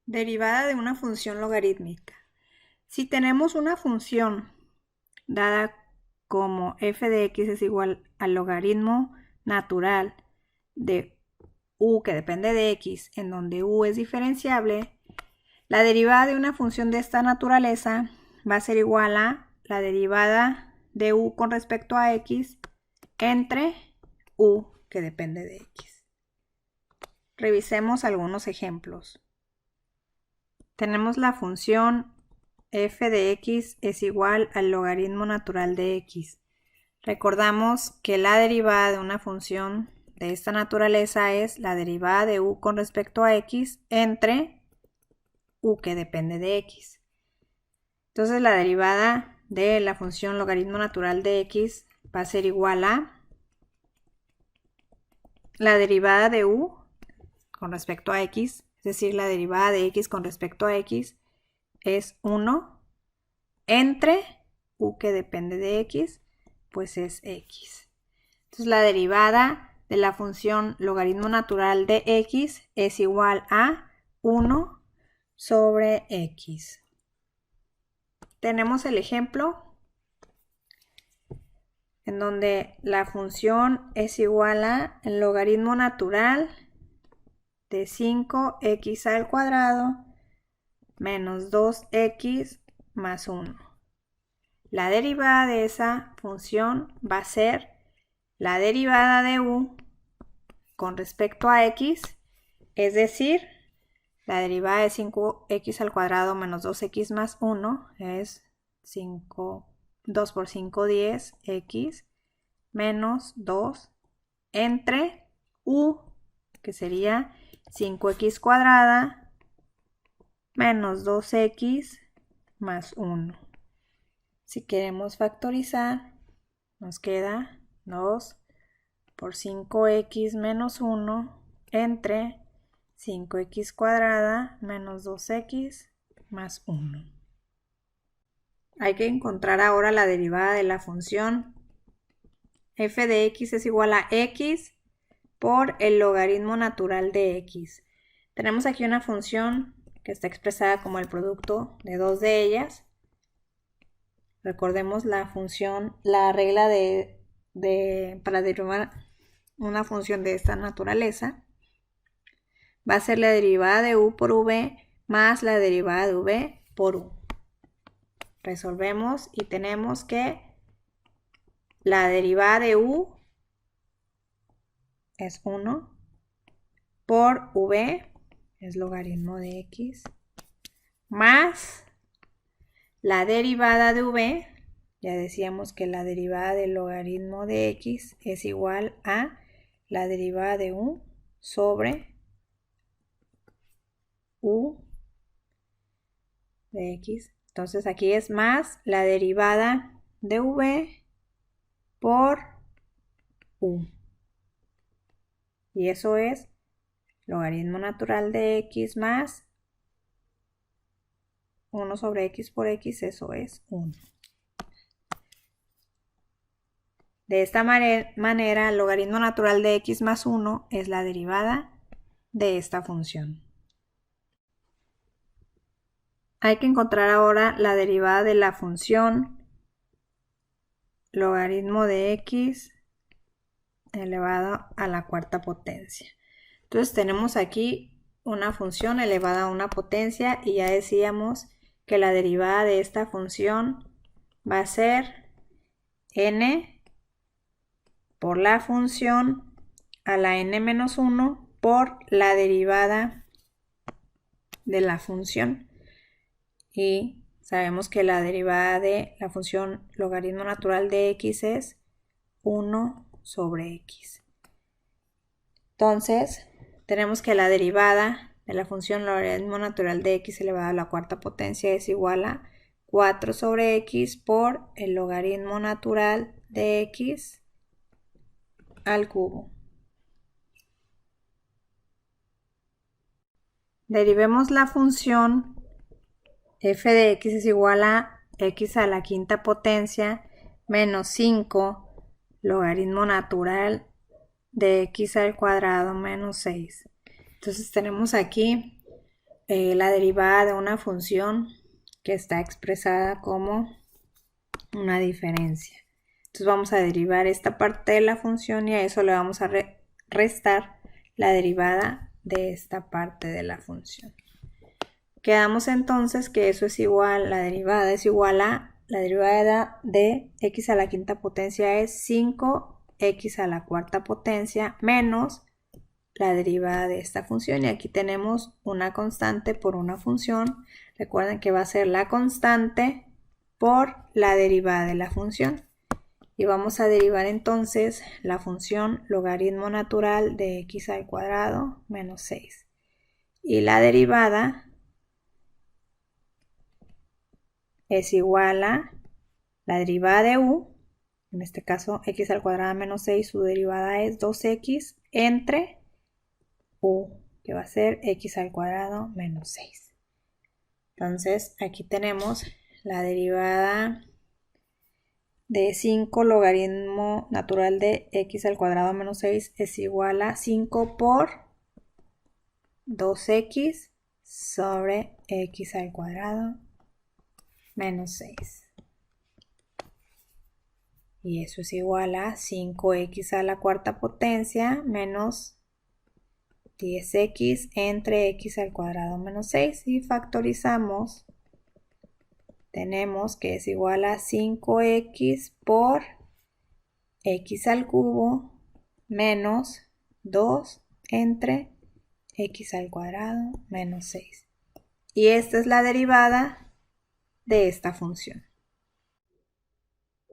Derivada de una función logarítmica. Si tenemos una función dada como f de x es igual al logaritmo natural de u que depende de x, en donde u es diferenciable, la derivada de una función de esta naturaleza va a ser igual a la derivada de u con respecto a x entre u que depende de x. Revisemos algunos ejemplos. Tenemos la función f de x es igual al logaritmo natural de x. Recordamos que la derivada de una función de esta naturaleza es la derivada de u con respecto a x entre u que depende de x. Entonces la derivada de la función logaritmo natural de x va a ser igual a la derivada de u con respecto a x, es decir, la derivada de x con respecto a x es 1 entre u que depende de x, pues es x. Entonces la derivada de la función logaritmo natural de x es igual a 1 sobre x. Tenemos el ejemplo en donde la función es igual a el logaritmo natural de 5x al cuadrado menos 2x más 1. La derivada de esa función va a ser la derivada de u con respecto a x, es decir, la derivada de 5x al cuadrado menos 2x más 1 es 2 por 5, 10, x menos 2 entre u, que sería 5x cuadrada menos 2x más 1. Si queremos factorizar, nos queda 2 por 5x menos 1 entre 5x cuadrada menos 2x más 1. Hay que encontrar ahora la derivada de la función f de x es igual a x por el logaritmo natural de x. Tenemos aquí una función que está expresada como el producto de dos de ellas. Recordemos la función, la regla para derivar una función de esta naturaleza. Va a ser la derivada de u por v más la derivada de v por u. Resolvemos y tenemos que la derivada de u es 1 por v, es logaritmo de x, más la derivada de v, ya decíamos que la derivada del logaritmo de x es igual a la derivada de u sobre u de x. Entonces aquí es más la derivada de v por u. Y eso es logaritmo natural de x más 1 sobre x por x, eso es 1. De esta manera, el logaritmo natural de x más 1 es la derivada de esta función. Hay que encontrar ahora la derivada de la función logaritmo de x elevado a la cuarta potencia. Entonces tenemos aquí una función elevada a una potencia y ya decíamos que la derivada de esta función va a ser n por la función a la n-1 por la derivada de la función. Y sabemos que la derivada de la función logaritmo natural de x es 1 sobre x. Entonces, tenemos que la derivada de la función logaritmo natural de x elevado a la cuarta potencia es igual a 4 sobre x por el logaritmo natural de x al cubo. Derivemos la función f de x es igual a x a la quinta potencia menos 5 logaritmo natural de x al cuadrado menos 6. Entonces tenemos aquí la derivada de una función que está expresada como una diferencia. Entonces vamos a derivar esta parte de la función y a eso le vamos a restar la derivada de esta parte de la función. Quedamos entonces que eso es igual, la derivada es igual a, la derivada de x a la quinta potencia es 5x a la cuarta potencia menos la derivada de esta función. Y aquí tenemos una constante por una función. Recuerden que va a ser la constante por la derivada de la función. Y vamos a derivar entonces la función logaritmo natural de x al cuadrado menos 6. Y la derivada es igual a la derivada de u, en este caso x al cuadrado menos 6, su derivada es 2x entre u, que va a ser x al cuadrado menos 6. Entonces aquí tenemos la derivada de 5 logaritmo natural de x al cuadrado menos 6 es igual a 5 por 2x sobre x al cuadrado menos 6. Y eso es igual a 5x a la cuarta potencia menos 10x entre x al cuadrado menos 6. Y factorizamos, tenemos que es igual a 5x por x al cubo menos 2 entre x al cuadrado menos 6. Y esta es la derivada de esta función.